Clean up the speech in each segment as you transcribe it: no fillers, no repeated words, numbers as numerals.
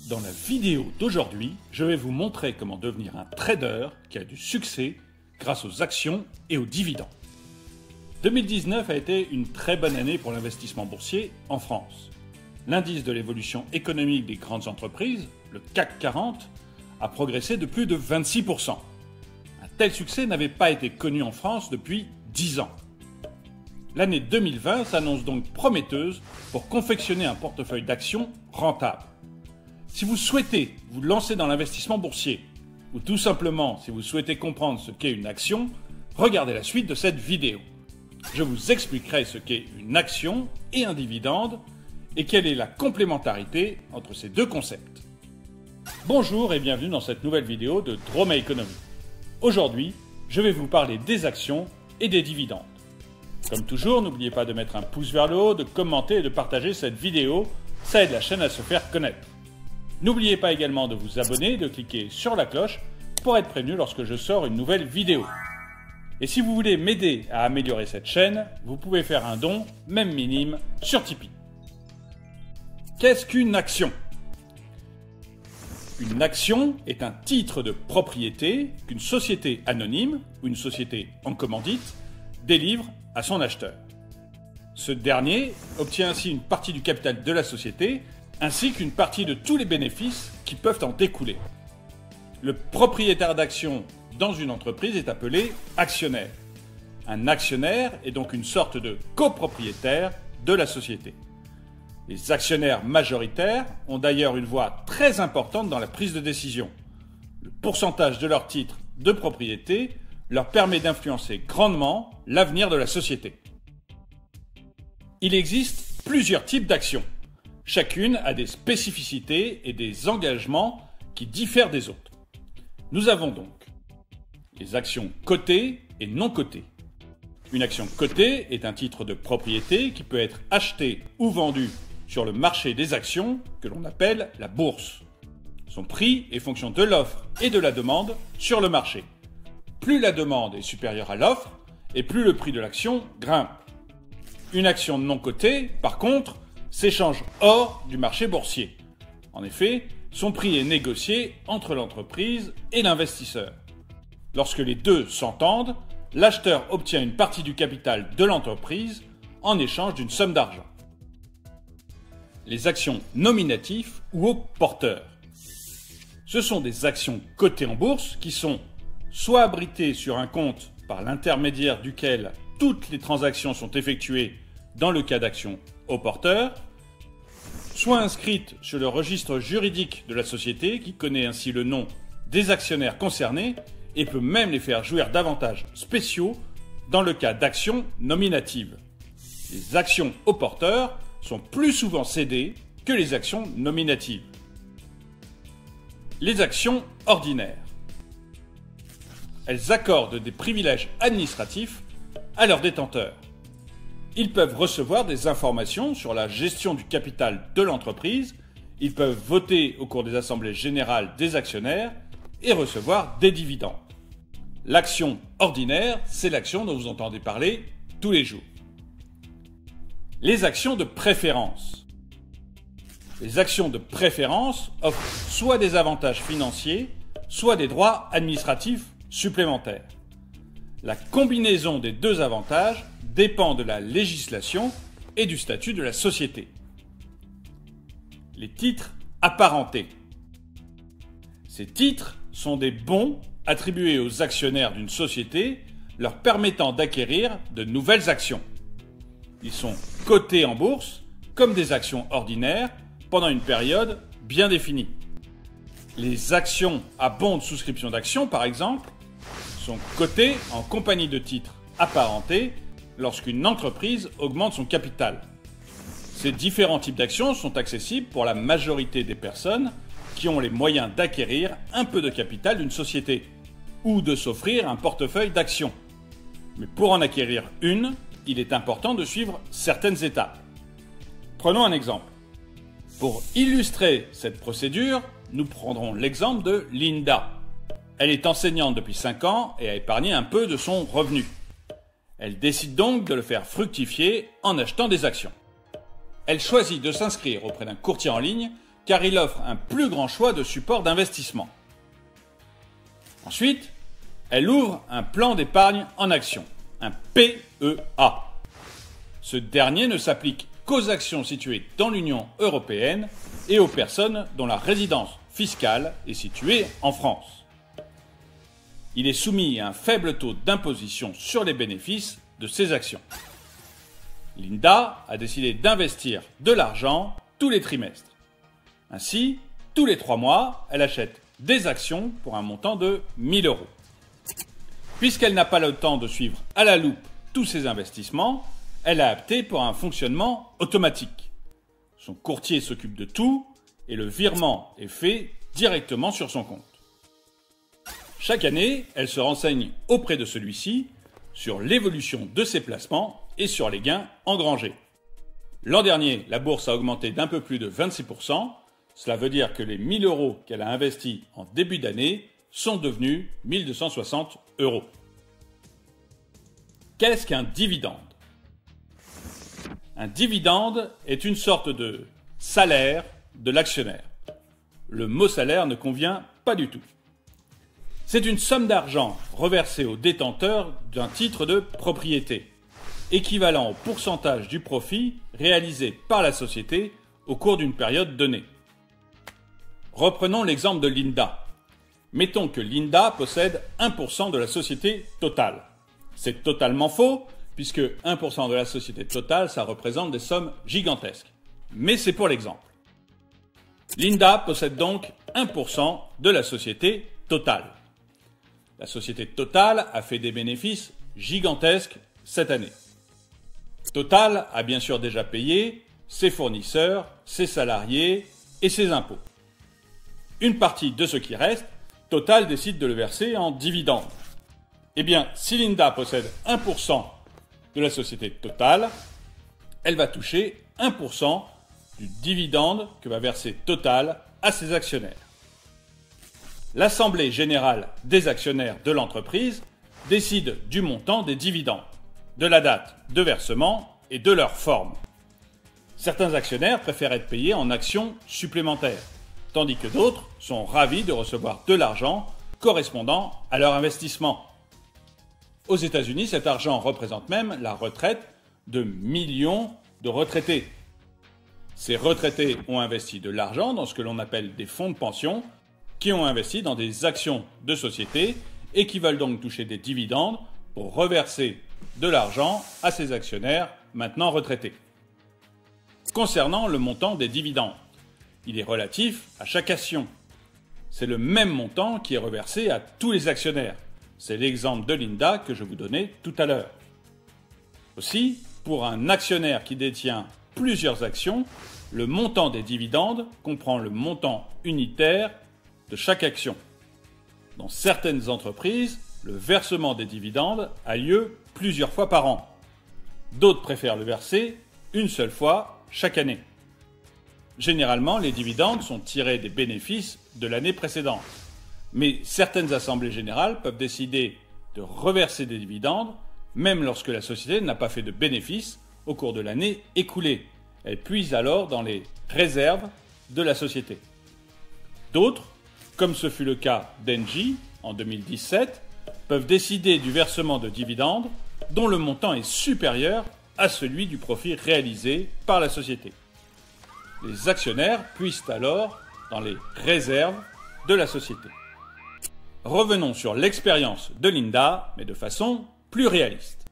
Dans la vidéo d'aujourd'hui, je vais vous montrer comment devenir un trader qui a du succès grâce aux actions et aux dividendes. 2019 a été une très bonne année pour l'investissement boursier en France. L'indice de l'évolution économique des grandes entreprises, le CAC 40, a progressé de plus de 26%. Un tel succès n'avait pas été connu en France depuis 10 ans. L'année 2020 s'annonce donc prometteuse pour confectionner un portefeuille d'actions rentable. Si vous souhaitez vous lancer dans l'investissement boursier, ou tout simplement si vous souhaitez comprendre ce qu'est une action, regardez la suite de cette vidéo. Je vous expliquerai ce qu'est une action et un dividende, et quelle est la complémentarité entre ces deux concepts. Bonjour et bienvenue dans cette nouvelle vidéo de Droma Economy. Aujourd'hui, je vais vous parler des actions et des dividendes. Comme toujours, n'oubliez pas de mettre un pouce vers le haut, de commenter et de partager cette vidéo, ça aide la chaîne à se faire connaître. N'oubliez pas également de vous abonner et de cliquer sur la cloche pour être prévenu lorsque je sors une nouvelle vidéo. Et si vous voulez m'aider à améliorer cette chaîne, vous pouvez faire un don, même minime, sur Tipeee. Qu'est-ce qu'une action ? Une action est un titre de propriété qu'une société anonyme ou une société en commandite délivre à son acheteur. Ce dernier obtient ainsi une partie du capital de la société ainsi qu'une partie de tous les bénéfices qui peuvent en découler. Le propriétaire d'actions dans une entreprise est appelé actionnaire. Un actionnaire est donc une sorte de copropriétaire de la société. Les actionnaires majoritaires ont d'ailleurs une voix très importante dans la prise de décision. Le pourcentage de leurs titres de propriété leur permet d'influencer grandement l'avenir de la société. Il existe plusieurs types d'actions. Chacune a des spécificités et des engagements qui diffèrent des autres. Nous avons donc les actions cotées et non cotées. Une action cotée est un titre de propriété qui peut être acheté ou vendu sur le marché des actions que l'on appelle la bourse. Son prix est fonction de l'offre et de la demande sur le marché. Plus la demande est supérieure à l'offre et plus le prix de l'action grimpe. Une action non cotée, par contre, s'échange hors du marché boursier. En effet, son prix est négocié entre l'entreprise et l'investisseur. Lorsque les deux s'entendent, l'acheteur obtient une partie du capital de l'entreprise en échange d'une somme d'argent. Les actions nominatives ou au porteur. Ce sont des actions cotées en bourse qui sont soit abritées sur un compte par l'intermédiaire duquel toutes les transactions sont effectuées dans le cas d'actions au porteur, soit inscrites sur le registre juridique de la société qui connaît ainsi le nom des actionnaires concernés et peut même les faire jouir d'avantages spéciaux dans le cas d'actions nominatives. Les actions au porteur sont plus souvent cédées que les actions nominatives. Les actions ordinaires. Elles accordent des privilèges administratifs à leurs détenteurs. Ils peuvent recevoir des informations sur la gestion du capital de l'entreprise, ils peuvent voter au cours des assemblées générales des actionnaires et recevoir des dividendes. L'action ordinaire, c'est l'action dont vous entendez parler tous les jours. Les actions de préférence. Les actions de préférence offrent soit des avantages financiers, soit des droits administratifs supplémentaires. La combinaison des deux avantages dépend de la législation et du statut de la société. Les titres apparentés. Ces titres sont des bons attribués aux actionnaires d'une société leur permettant d'acquérir de nouvelles actions. Ils sont cotés en bourse comme des actions ordinaires pendant une période bien définie. Les actions à bons de souscription d'actions, par exemple, sont cotées en compagnie de titres apparentés lorsqu'une entreprise augmente son capital. Ces différents types d'actions sont accessibles pour la majorité des personnes qui ont les moyens d'acquérir un peu de capital d'une société ou de s'offrir un portefeuille d'actions. Mais pour en acquérir une, il est important de suivre certaines étapes. Prenons un exemple. Pour illustrer cette procédure, nous prendrons l'exemple de Linda. Elle est enseignante depuis 5 ans et a épargné un peu de son revenu. Elle décide donc de le faire fructifier en achetant des actions. Elle choisit de s'inscrire auprès d'un courtier en ligne car il offre un plus grand choix de supports d'investissement. Ensuite, elle ouvre un plan d'épargne en actions, un PEA. Ce dernier ne s'applique qu'aux actions situées dans l'Union européenne et aux personnes dont la résidence fiscale est située en France. Il est soumis à un faible taux d'imposition sur les bénéfices de ces actions. Linda a décidé d'investir de l'argent tous les trimestres. Ainsi, tous les 3 mois, elle achète des actions pour un montant de 1 000 €. Puisqu'elle n'a pas le temps de suivre à la loupe tous ses investissements, elle a opté pour un fonctionnement automatique. Son courtier s'occupe de tout et le virement est fait directement sur son compte. Chaque année, elle se renseigne auprès de celui-ci sur l'évolution de ses placements et sur les gains engrangés. L'an dernier, la bourse a augmenté d'un peu plus de 26%. Cela veut dire que les 1 000 € qu'elle a investis en début d'année sont devenus 1 260 €. Qu'est-ce qu'un dividende ? Un dividende est une sorte de salaire de l'actionnaire. Le mot salaire ne convient pas du tout. C'est une somme d'argent reversée au détenteur d'un titre de propriété, équivalent au pourcentage du profit réalisé par la société au cours d'une période donnée. Reprenons l'exemple de Linda. Mettons que Linda possède 1% de la société totale. C'est totalement faux, puisque 1% de la société totale, ça représente des sommes gigantesques. Mais c'est pour l'exemple. Linda possède donc 1% de la société totale. La société totale a fait des bénéfices gigantesques cette année. Total a bien sûr déjà payé ses fournisseurs, ses salariés et ses impôts. Une partie de ce qui reste, Total décide de le verser en dividendes. Eh bien, si Linda possède 1% de la société Total, elle va toucher 1% du dividende que va verser Total à ses actionnaires. L'Assemblée générale des actionnaires de l'entreprise décide du montant des dividendes, de la date de versement et de leur forme. Certains actionnaires préfèrent être payés en actions supplémentaires, tandis que d'autres sont ravis de recevoir de l'argent correspondant à leur investissement. Aux États-Unis, cet argent représente même la retraite de millions de retraités. Ces retraités ont investi de l'argent dans ce que l'on appelle des fonds de pension, qui ont investi dans des actions de société et qui veulent donc toucher des dividendes pour reverser de l'argent à ces actionnaires maintenant retraités. Concernant le montant des dividendes, il est relatif à chaque action. C'est le même montant qui est reversé à tous les actionnaires. C'est l'exemple de Linda que je vous donnais tout à l'heure. Aussi, pour un actionnaire qui détient plusieurs actions, le montant des dividendes comprend le montant unitaire de chaque action. Dans certaines entreprises, le versement des dividendes a lieu plusieurs fois par an. D'autres préfèrent le verser une seule fois chaque année. Généralement, les dividendes sont tirés des bénéfices de l'année précédente. Mais certaines assemblées générales peuvent décider de reverser des dividendes, même lorsque la société n'a pas fait de bénéfices au cours de l'année écoulée. Elle puise alors dans les réserves de la société. D'autres, comme ce fut le cas d'Engie en 2017, peuvent décider du versement de dividendes dont le montant est supérieur à celui du profit réalisé par la société. Les actionnaires puisent alors dans les réserves de la société. Revenons sur l'expérience de Linda, mais de façon plus réaliste.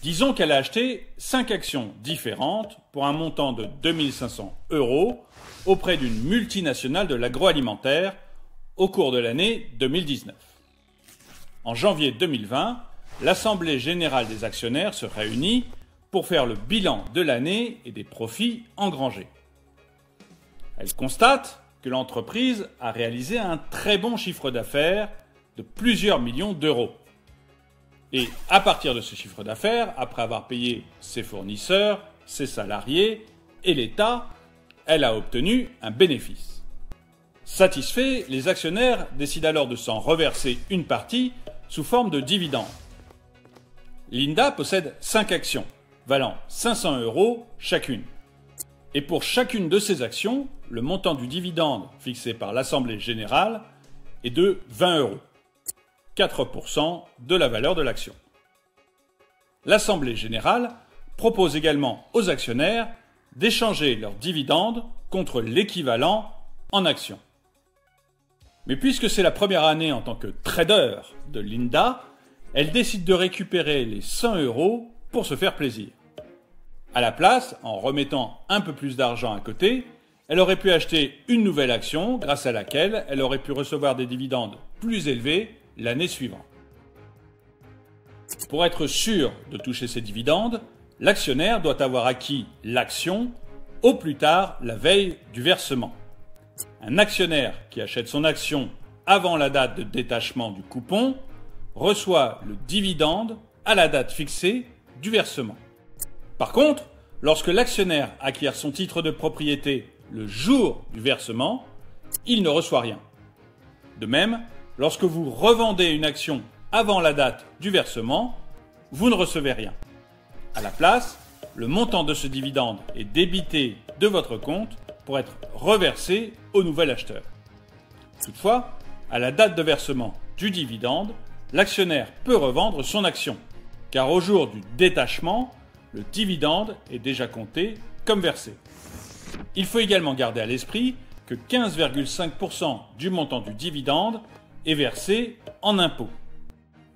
Disons qu'elle a acheté 5 actions différentes pour un montant de 2 500 € auprès d'une multinationale de l'agroalimentaire au cours de l'année 2019. En janvier 2020, l'Assemblée générale des actionnaires se réunit pour faire le bilan de l'année et des profits engrangés. Elle constate que l'entreprise a réalisé un très bon chiffre d'affaires de plusieurs millions d'euros. Et à partir de ce chiffre d'affaires, après avoir payé ses fournisseurs, ses salariés et l'État, elle a obtenu un bénéfice. Satisfaits, les actionnaires décident alors de s'en reverser une partie sous forme de dividendes. Linda possède 5 actions, valant 500 € chacune. Et pour chacune de ces actions, le montant du dividende fixé par l'Assemblée générale est de 20 €, 4% de la valeur de l'action. L'Assemblée générale propose également aux actionnaires d'échanger leurs dividendes contre l'équivalent en actions. Mais puisque c'est la première année en tant que trader de Linda, elle décide de récupérer les 100 € pour se faire plaisir. À la place, en remettant un peu plus d'argent à côté, elle aurait pu acheter une nouvelle action grâce à laquelle elle aurait pu recevoir des dividendes plus élevés l'année suivante. Pour être sûr de toucher ces dividendes, l'actionnaire doit avoir acquis l'action au plus tard la veille du versement. Un actionnaire qui achète son action avant la date de détachement du coupon reçoit le dividende à la date fixée du versement. Par contre, lorsque l'actionnaire acquiert son titre de propriété le jour du versement, il ne reçoit rien. De même, lorsque vous revendez une action avant la date du versement, vous ne recevez rien. À la place, le montant de ce dividende est débité de votre compte pour être reversé au nouvel acheteur. Toutefois, à la date de versement du dividende, l'actionnaire peut revendre son action, car au jour du détachement, le dividende est déjà compté comme versé. Il faut également garder à l'esprit que 15,5% du montant du dividende est versé en impôts.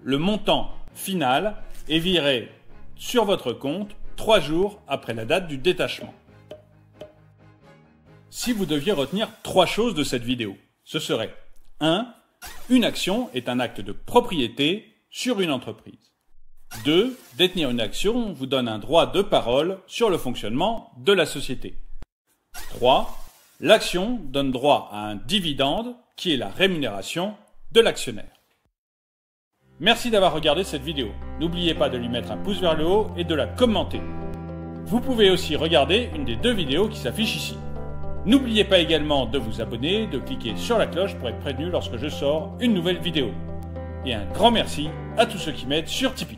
Le montant final est viré sur votre compte 3 jours après la date du détachement. Si vous deviez retenir 3 choses de cette vidéo, ce serait 1. Une action est un acte de propriété sur une entreprise. 2. Détenir une action vous donne un droit de parole sur le fonctionnement de la société. 3. L'action donne droit à un dividende qui est la rémunération de l'actionnaire. Merci d'avoir regardé cette vidéo. N'oubliez pas de lui mettre un pouce vers le haut et de la commenter. Vous pouvez aussi regarder une des 2 vidéos qui s'affichent ici. N'oubliez pas également de vous abonner, de cliquer sur la cloche pour être prévenu lorsque je sors une nouvelle vidéo. Et un grand merci à tous ceux qui m'aident sur Tipeee.